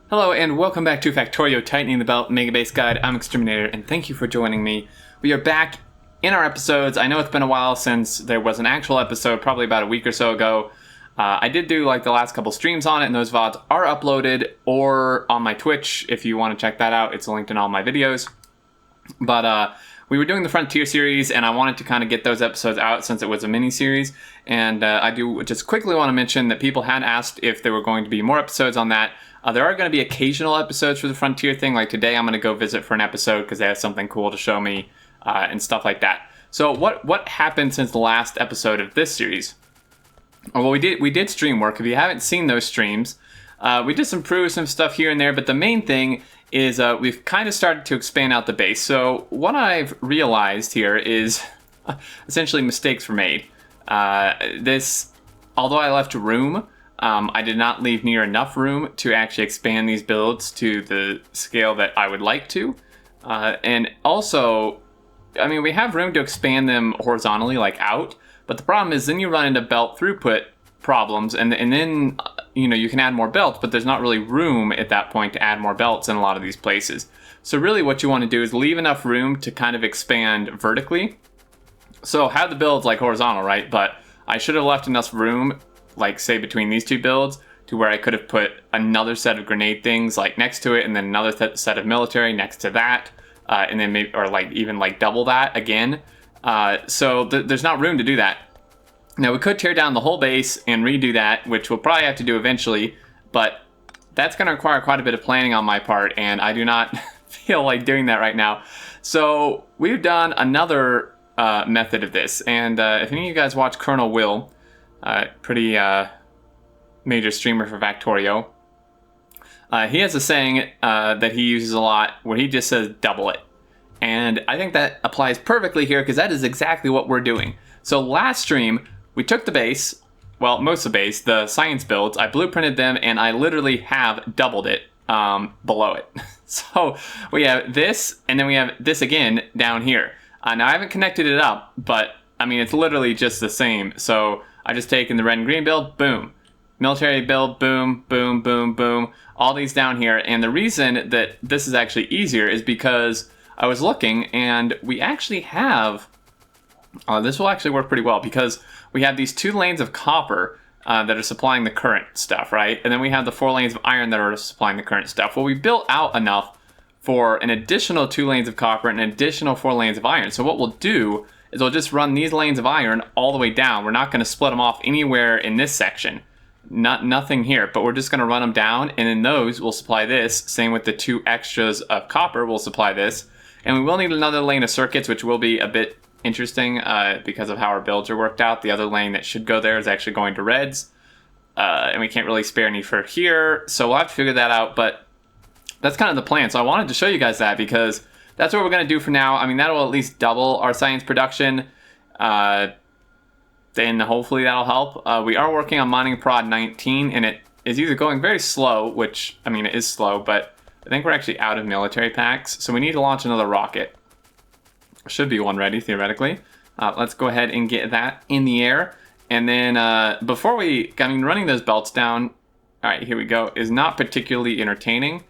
Hello and welcome back to Factorio Tightening the Belt Megabase Guide. I'm Xterminator and thank you for joining me. We are back in our episodes. I know it's been a while since there was an actual episode, probably about a week or so ago. I did do like the last couple streams on it, and those VODs are uploaded or on my Twitch if you want to check that out. It's linked in all my videos. But we were doing the Frontier series, and I wanted to kind of get those episodes out since it was a mini-series. And I do just quickly want to mention that people had asked if there were going to be more episodes on that. There are going to be occasional episodes for the Frontier thing. Like today, I'm going to go visit for an episode because they have something cool to show me and stuff like that. So what happened since the last episode of this series? Well, we did stream work. If you haven't seen those streams, we just improved some stuff here and there. But the main thing is we've kind of started to expand out the base. So what I've realized here is essentially mistakes were made. Although I left room, I did not leave near enough room to actually expand these builds to the scale that I would like to. And also, I mean, we have room to expand them horizontally, like out, but the problem is then you run into belt throughput problems, and then, you can add more belts, but there's not really room at that point to add more belts in a lot of these places. So really what you want to do is leave enough room to kind of expand vertically. So have the builds like horizontal, right? But I should have left enough room, like say between these two builds, to where I could have put another set of grenade things like next to it, and then another set of military next to that, and then maybe, or like even like double that again. So there's not room to do that. Now we could tear down the whole base and redo that, which we'll probably have to do eventually, but that's going to require quite a bit of planning on my part, and I do not feel like doing that right now. So we've done another method of this, and if any of you guys watch Colonel Will, pretty major streamer for Factorio, he has a saying that he uses a lot where he just says double it. And I think that applies perfectly here because that is exactly what we're doing. So last stream, we took the base, well, most of the base, the science builds, I blueprinted them, and I literally have doubled it below it. So we have this, and then we have this again down here. Now I haven't connected it up, but I mean, it's literally just the same. So I just taken the red and green build, boom. Military build, boom, boom, boom, boom. All these down here. And the reason that this is actually easier is because I was looking and we actually have, this will actually work pretty well because we have these 2 lanes of copper that are supplying the current stuff, right? And then we have the 4 lanes of iron that are supplying the current stuff. Well, we built out enough for an additional 2 lanes of copper and an additional 4 lanes of iron. So what we'll do is we'll just run these lanes of iron all the way down. We're not going to split them off anywhere in this section. Nothing here, but we're just going to run them down, and then those will supply this. Same with the 2 extras of copper will supply this. And we will need another lane of circuits, which will be a bit interesting because of how our builds are worked out. The other lane that should go there is actually going to reds, and we can't really spare any for here, so we'll have to figure that out, but that's kind of the plan. So I wanted to show you guys that because that's what we're going to do for now. I mean, that'll at least double our science production. Then hopefully that'll help. We are working on mining prod 19, and it is either going very slow, which, I mean, it is slow, but I think we're actually out of military packs, so we need to launch another rocket. Should be one ready, theoretically. Let's go ahead and get that in the air. And then before running those belts down, all right, here we go, is not particularly entertaining.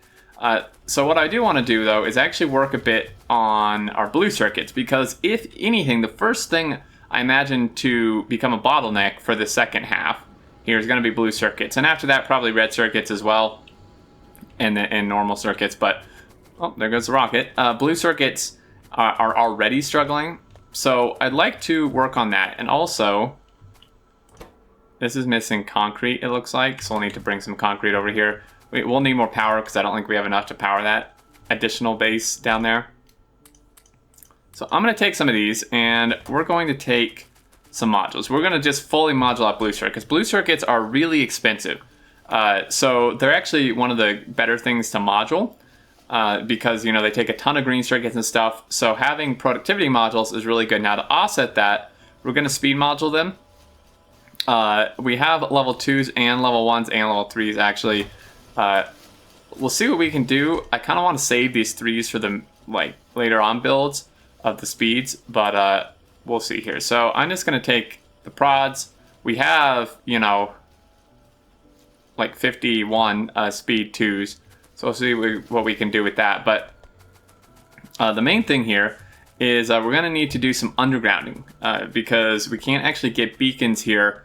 So what I do want to do, though, is actually work a bit on our blue circuits, because if anything, the first thing I imagine to become a bottleneck for the second half here is going to be blue circuits. And after that, probably red circuits as well, and normal circuits. But, oh, there goes the rocket. Blue circuits are already struggling, so I'd like to work on that. And also, this is missing concrete, it looks like, so we'll need to bring some concrete over here. We'll need more power because I don't think we have enough to power that additional base down there. So I'm going to take some of these, and we're going to take some modules. We're going to just fully module out blue circuits. Blue circuits are really expensive. So they're actually one of the better things to module because, they take a ton of green circuits and stuff. So having productivity modules is really good. Now to offset that, we're going to speed module them. We have level 2s and level 1s and level 3s actually. We'll see what we can do. I kind of want to save these 3s for the later on builds of the speeds, but we'll see here. So I'm just going to take the prods. We have, like 51 speed 2s. So we'll see what we can do with that. But the main thing here is we're going to need to do some undergrounding because we can't actually get beacons here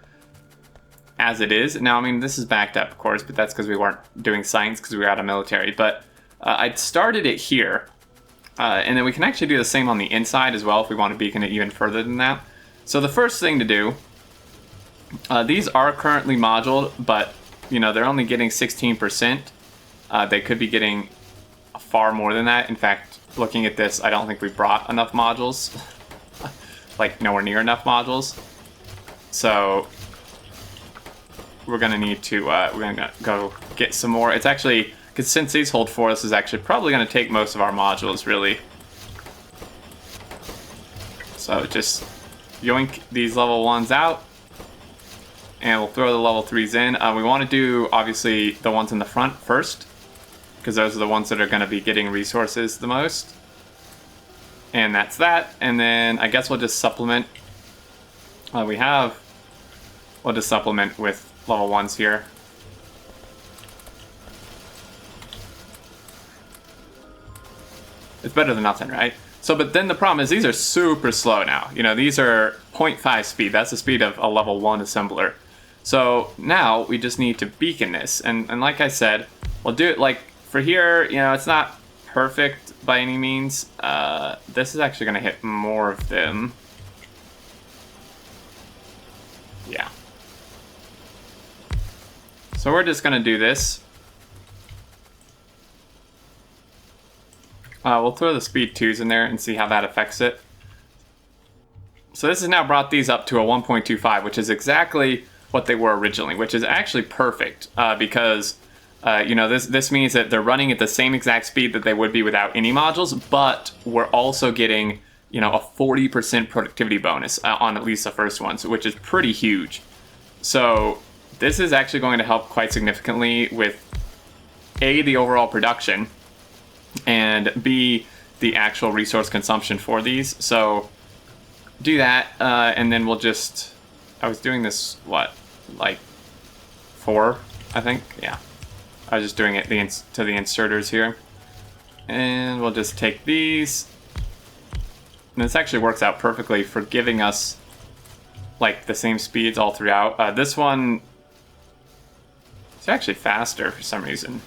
as it is. Now, I mean, this is backed up, of course, but that's because we weren't doing science because we were out of military. But I started it here, and then we can actually do the same on the inside as well if we want to beacon it even further than that. So the first thing to do, these are currently moduled, but, you know, they're only getting 16%. They could be getting far more than that. In fact, looking at this, I don't think we brought enough modules. Like, nowhere near enough modules. So we're gonna need to, we're gonna go get some more. It's actually, because since these hold 4, this is actually probably gonna take most of our modules, really. So just yoink these level 1s out. And we'll throw the level 3s in. We want to do, obviously, the ones in the front first, because those are the ones that are going to be getting resources the most. And that's that. And then I guess we'll just supplement. We'll just supplement with level 1s here. It's better than nothing, right? So, but then the problem is these are super slow now. You know, these are 0.5 speed. That's the speed of a level 1 assembler. So now we just need to beacon this. And like I said, we'll do it like for here, you know, it's not perfect by any means. This is actually going to hit more of them. Yeah. So we're just going to do this. We'll throw the speed 2s in there and see how that affects it. So this has now brought these up to a 1.25, which is exactly what they were originally, which is actually perfect because, you know, this means that they're running at the same exact speed that they would be without any modules, but we're also getting, you know, a 40% productivity bonus on at least the first ones, which is pretty huge. So this is actually going to help quite significantly with A, the overall production, and B, the actual resource consumption for these. So do that, and then we'll just, I was doing this, what, like 4, I think? Yeah. I was just doing it to the inserters here. And we'll just take these. And this actually works out perfectly for giving us, like, the same speeds all throughout. This one, it's actually faster for some reason.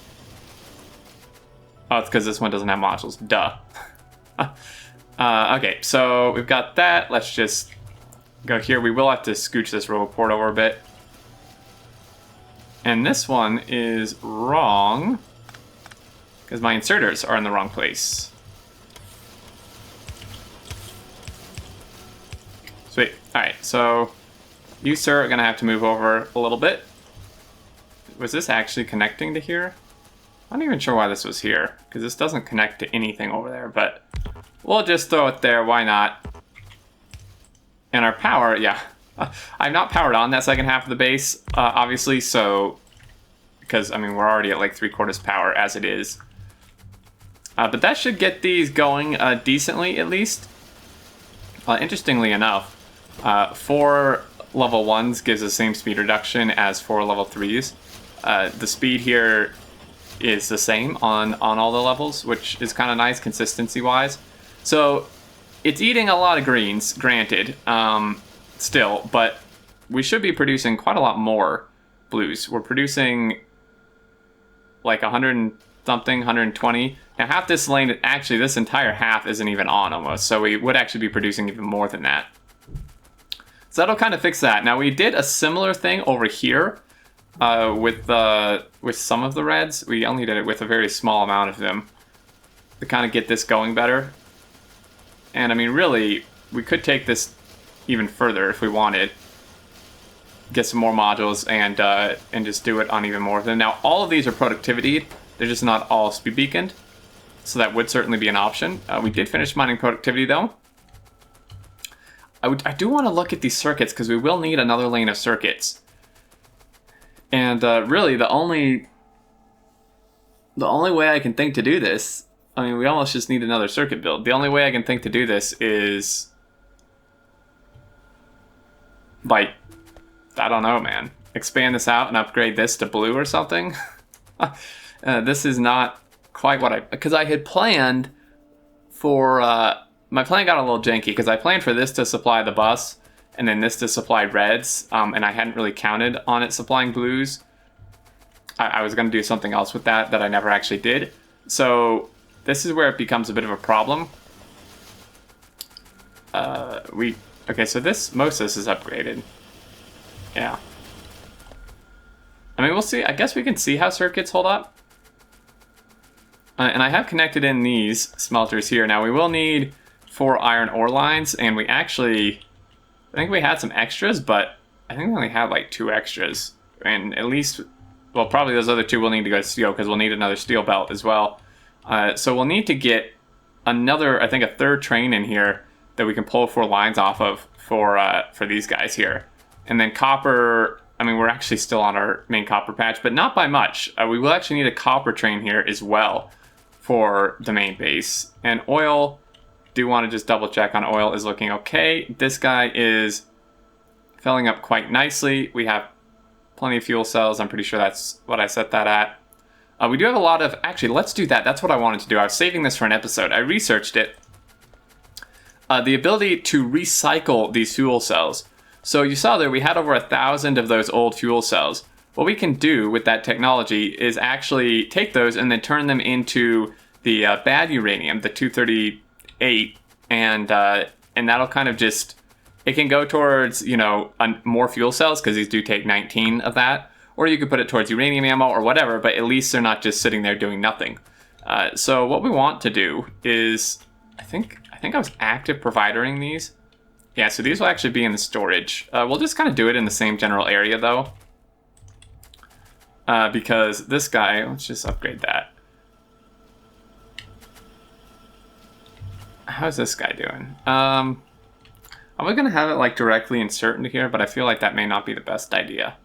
Oh, it's because this one doesn't have modules. Duh. Okay, so we've got that. Let's just go here. We will have to scooch this roboport over a bit. And this one is wrong because my inserters are in the wrong place. Sweet. Alright, so you, sir, are going to have to move over a little bit. Was this actually connecting to here? I'm not even sure why this was here, because this doesn't connect to anything over there, but we'll just throw it there, why not? And our power, yeah. I've not powered on that second half of the base, obviously, so, because, I mean, we're already at like 3/4 power as it is. But that should get these going decently, at least. Interestingly enough, 4 level 1s gives the same speed reduction as 4 level 3s. The speed here is the same on all the levels, which is kind of nice consistency-wise. So it's eating a lot of greens, granted, still, but we should be producing quite a lot more blues. We're producing like 100 and something, 120. Now half this lane, actually this entire half isn't even on almost, so we would actually be producing even more than that. So that'll kind of fix that. Now we did a similar thing over here with some of the reds. We only did it with a very small amount of them to kind of get this going better. And I mean, really, we could take this even further if we wanted. Get some more modules and just do it on even more of them. Now, all of these are productivity. They're just not all speed beaconed. So that would certainly be an option. We did finish mining productivity, though. I do want to look at these circuits, because we will need another lane of circuits. And really, the only way I can think to do this, I mean, we almost just need another circuit build. The only way I can think to do this is by, I don't know, man. Expand this out and upgrade this to blue or something. This is not quite what because I had planned for, my plan got a little janky because I planned for this to supply the bus and then this to supply reds, and I hadn't really counted on it supplying blues. I was going to do something else with that I never actually did. So this is where it becomes a bit of a problem. Okay, so most of this is upgraded. Yeah. I mean, we'll see. I guess we can see how circuits hold up. And I have connected in these smelters here. Now, we will need 4 iron ore lines, and we actually, I think we had some extras, but I think we only had like 2 extras. And at least, well, probably those other 2 will need to go to steel, because we'll need another steel belt as well. So we'll need to get another, I think a 3rd train in here that we can pull 4 lines off of for these guys here. And then copper, I mean, we're actually still on our main copper patch, but not by much. We will actually need a copper train here as well for the main base. And oil, do want to just double check on oil is looking okay. This guy is filling up quite nicely. We have plenty of fuel cells. I'm pretty sure that's what I set that at. We do have a lot of, actually, let's do that. That's what I wanted to do. I was saving this for an episode. I researched it. The ability to recycle these fuel cells. So you saw there we had over 1,000 of those old fuel cells. What we can do with that technology is actually take those and then turn them into the bad uranium, the 238, and that'll kind of just, it can go towards, you know, more fuel cells because these do take 19 of that, or you could put it towards uranium ammo or whatever, but at least they're not just sitting there doing nothing. So what we want to do is, I think I was active providering these. Yeah, so these will actually be in the storage. We'll just kind of do it in the same general area, though. Because this guy, let's just upgrade that. How's this guy doing? I'm going to have it like directly insert into here, but I feel like that may not be the best idea.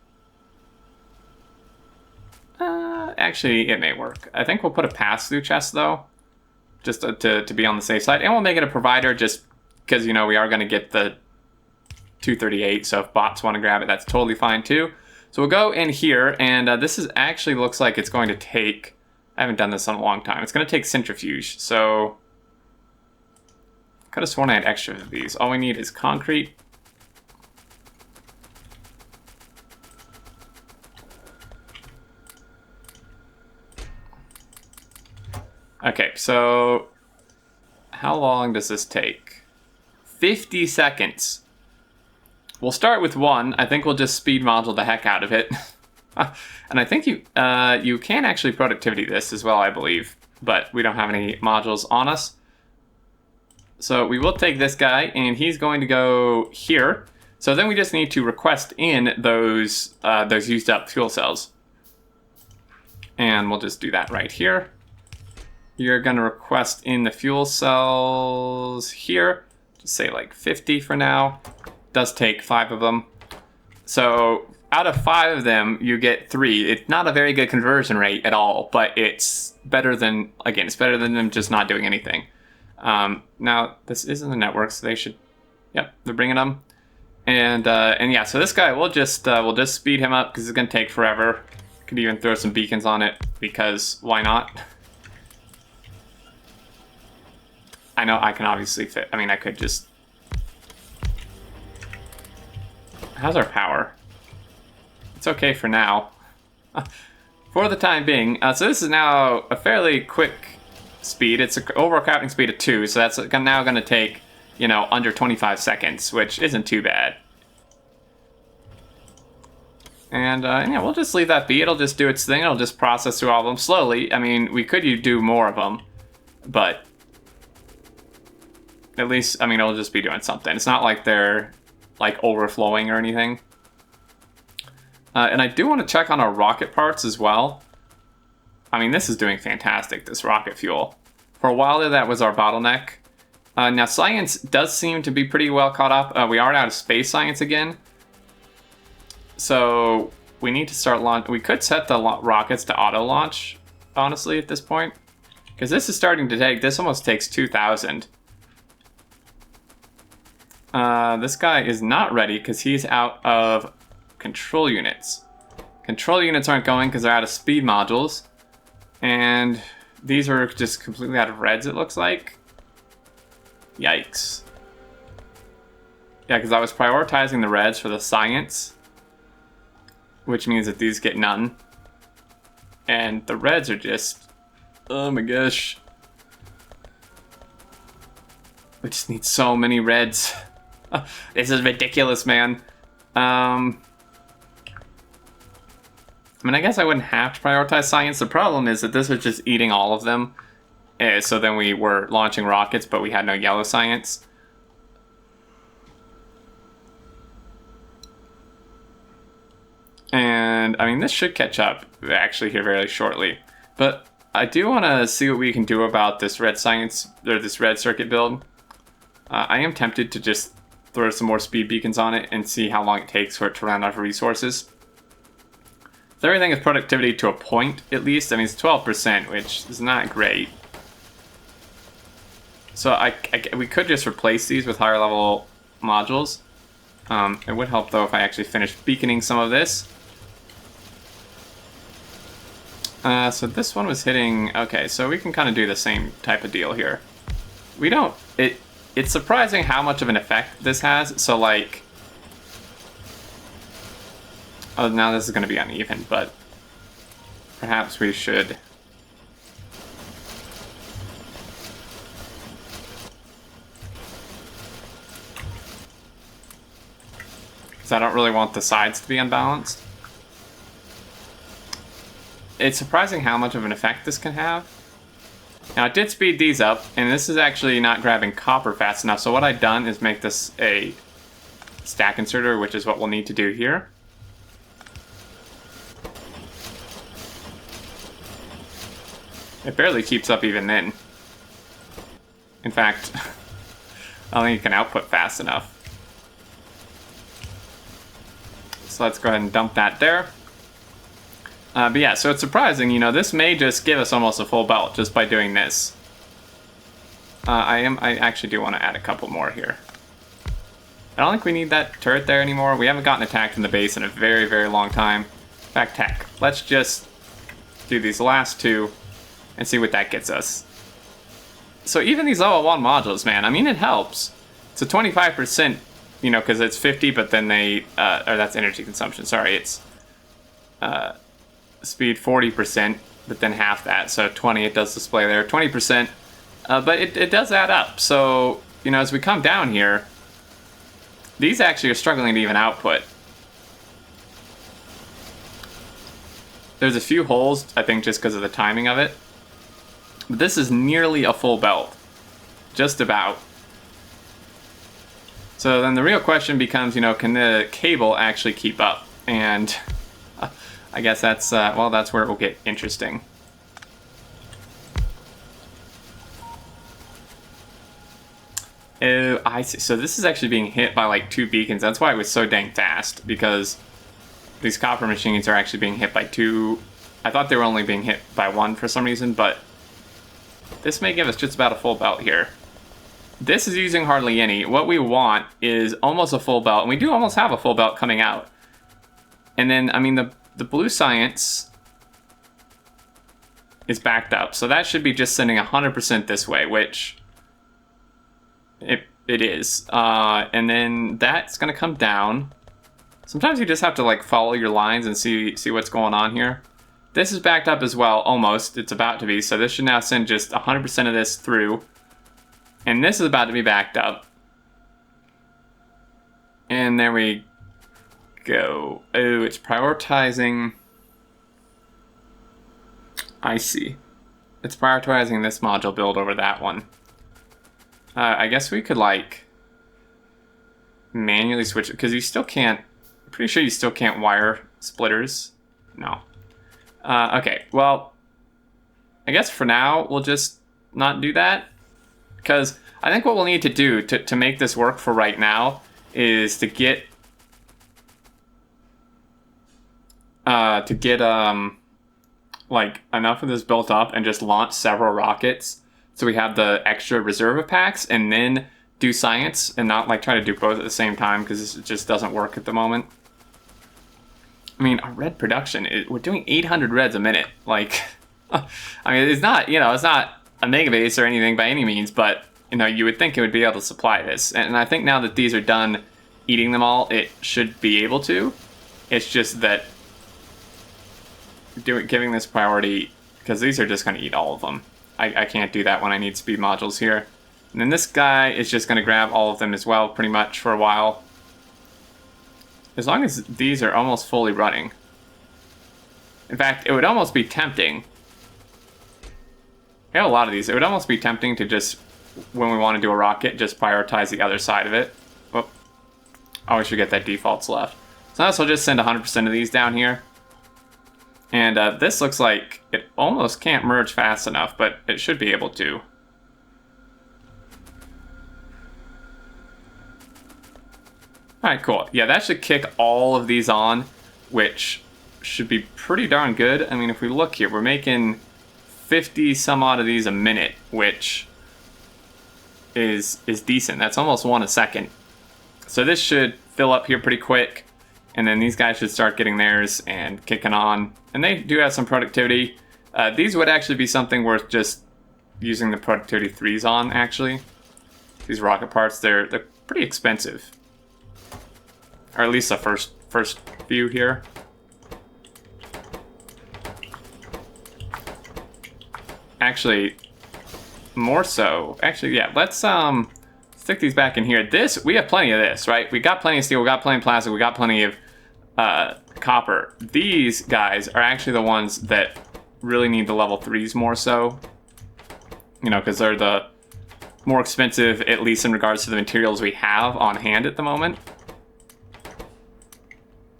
Actually, it may work. I think we'll put a pass-through chest, though, just to be on the safe side. And we'll make it a provider just because, you know, we are going to get the 238, so if bots want to grab it, that's totally fine too. So we'll go in here, and this is actually looks like it's going to take, I haven't done this in a long time, it's going to take centrifuge, so I could have sworn I had extra of these. All we need is concrete. Okay, so how long does this take? 50 seconds. We'll start with 1. I think we'll just speed module the heck out of it. And I think you can actually productivity this as well, I believe. But we don't have any modules on us. So we will take this guy, and he's going to go here. So then we just need to request in those used up fuel cells. And we'll just do that right here. You're going to request in the fuel cells here. Just say like 50 for now. Does take 5 of them. So out of 5 of them, you get 3. It's not a very good conversion rate at all, but it's better than, again, it's better than them just not doing anything. Now, this isn't the network, so they should, yep, they're bringing them. And yeah, so this guy, we'll just speed him up because it's going to take forever. Could even throw some beacons on it because why not? I know I can obviously fit. I mean, I could just... How's our power? It's okay for now. For the time being. So this is now a fairly quick speed. It's an overcrowding speed of 2, so that's now going to take, you know, under 25 seconds, which isn't too bad. And yeah, we'll just leave that be. It'll just do its thing. It'll just process through all of them slowly. I mean, we could do more of them, but... At least, I mean, it'll just be doing something. It's not like they're, like, overflowing or anything. And I do want to check on our rocket parts as well. I mean, this is doing fantastic, this rocket fuel. For a while there, that was our bottleneck. Now, science does seem to be pretty well caught up. We are out of space science again. So, we need to start launch. We could set the rockets to auto-launch, honestly, at this point. Because this is starting to take, this almost takes 2,000. This guy is not ready because he's out of control units. Control units aren't going because they're out of speed modules. And these are just completely out of reds, it looks like. Yikes. Yeah, because I was prioritizing the reds for the science, which means that these get none. And the reds are just, oh my gosh. We just need so many reds. This is ridiculous, man. I mean, I guess I wouldn't have to prioritize science. The problem is that this was just eating all of them. So then we were launching rockets, but we had no yellow science. And, I mean, this should catch up, actually, here very shortly. But I do want to see what we can do about this red science, or this red circuit build. I am tempted to just throw some more speed beacons on it and see how long it takes for it to run out of resources. So everything is productivity to a point, at least. I mean, it's 12%, which is not great. So we could just replace these with higher level modules. It would help, though, if I actually finished beaconing some of this. So this one was hitting... Okay, so we can kind of do the same type of deal here. We don't... It's surprising how much of an effect this has. So, like... Oh, now this is going to be uneven, but... Perhaps we should... Because I don't really want the sides to be unbalanced. It's surprising how much of an effect this can have. Now, I did speed these up, and this is actually not grabbing copper fast enough, so what I've done is make this a stack inserter, which is what we'll need to do here. It barely keeps up even then. In fact, I don't think it can output fast enough. So let's go ahead and dump that there. But yeah, so it's surprising, you know, this may just give us almost a full belt just by doing this. I actually do want to add a couple more here. I don't think we need that turret there anymore. We haven't gotten attacked in the base in a very, very long time. In fact, heck, let's just do these last two and see what that gets us. So even these level 1 modules, man, I mean, it helps. It's a 25%, you know, because it's 50, but then they, or that's energy consumption, sorry, it's speed 40%, but then half that, so 20, it does display there, 20%, but it does add up. So, you know, as we come down here, these actually are struggling to even output. There's a few holes, I think, just because of the timing of it. But this is nearly a full belt. Just about. So then the real question becomes, you know, can the cable actually keep up? And I guess that's, well, that's where it will get interesting. Oh, I see. So this is actually being hit by like 2 beacons. That's why it was so dang fast, because these copper machines are actually being hit by 2. I thought they were only being hit by 1 for some reason, but this may give us just about a full belt here. This is using hardly any. What we want is almost a full belt, and we do almost have a full belt coming out. And then, I mean, the blue science is backed up, so that should be just sending 100% this way, which it is. And then that's going to come down. Sometimes you just have to like follow your lines and see what's going on here. This is backed up as well, almost. It's about to be, so this should now send just 100% of this through. And this is about to be backed up. And there we go. Oh, it's prioritizing. I see. It's prioritizing this module build over that one. I guess we could like manually switch it, because you still can't, I'm pretty sure you still can't wire splitters. No. Okay, well, I guess for now we'll just not do that, because I think what we'll need to do to make this work for right now is to get like enough of this built up and just launch several rockets so we have the extra reserve of packs, and then do science and not like try to do both at the same time, because it just doesn't work at the moment. I mean, our red production, we're doing 800 reds a minute. Like, I mean, it's not, it's not a Megabase or anything by any means, but, you would think it would be able to supply this. And I think now that these are done eating them all, it should be able to. It's just that giving this priority, because these are just going to eat all of them. I can't do that when I need speed modules here. And then this guy is just going to grab all of them as well, pretty much, for a while. As long as these are almost fully running. In fact, it would almost be tempting. We have a lot of these. It would almost be tempting to just, when we want to do a rocket, just prioritize the other side of it. Oh, always forget that default's left. So now we'll just send 100% of these down here. And this looks like it almost can't merge fast enough, but it should be able to. Alright, cool. Yeah, that should kick all of these on, which should be pretty darn good. I mean, if we look here, we're making 50 some odd of these a minute, which is decent. That's almost one a second. So this should fill up here pretty quick, and then these guys should start getting theirs and kicking on. And they do have some productivity. These would actually be something worth just using the productivity 3s on, actually. These rocket parts, they're pretty expensive. Or at least the first few here. Actually, more so. Actually, yeah, let's stick these back in here. We have plenty of this, right? We got plenty of steel, we got plenty of plastic, we got plenty of copper. These guys are actually the ones that really need the level 3s more so. Because they're the more expensive, at least in regards to the materials we have on hand at the moment.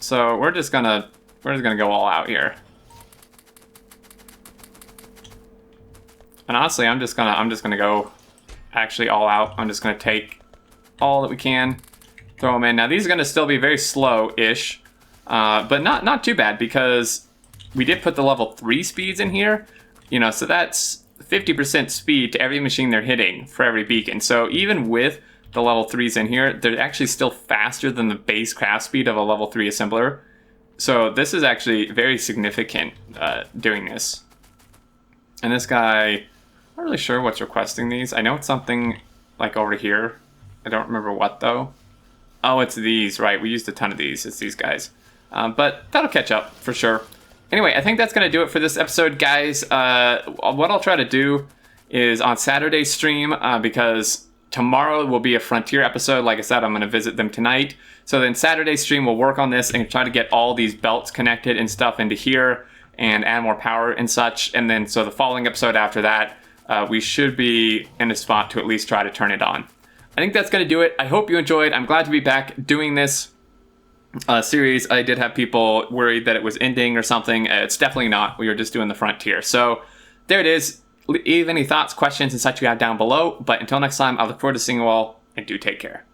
So we're just gonna go all out here. And honestly, I'm just gonna go actually all out. I'm just gonna take all that we can, throw them in. Now these are gonna still be very slow-ish, but not too bad, because we did put the level 3 speeds in here. So that's 50% speed to every machine they're hitting for every beacon. So even with the level 3s in here, they're actually still faster than the base craft speed of a level 3 assembler. So this is actually very significant doing this. And this guy, I'm not really sure what's requesting these. I know it's something like over here. I don't remember what though. Oh, it's these, right? We used a ton of these. It's these guys. But that'll catch up for sure. Anyway, I think that's going to do it for this episode, guys. What I'll try to do is on Saturday's stream, because tomorrow will be a Frontier episode. Like I said, I'm going to visit them tonight. So then Saturday's stream will work on this and try to get all these belts connected and stuff into here and add more power and such. And then so the following episode after that, we should be in a spot to at least try to turn it on. I think that's going to do it. I hope you enjoyed. I'm glad to be back doing this series. I did have people worried that it was ending or something. It's definitely not. We were just doing the Frontier. So there it is. Leave any thoughts, questions, and such you have down below. But until next time, I look forward to seeing you all, and do take care.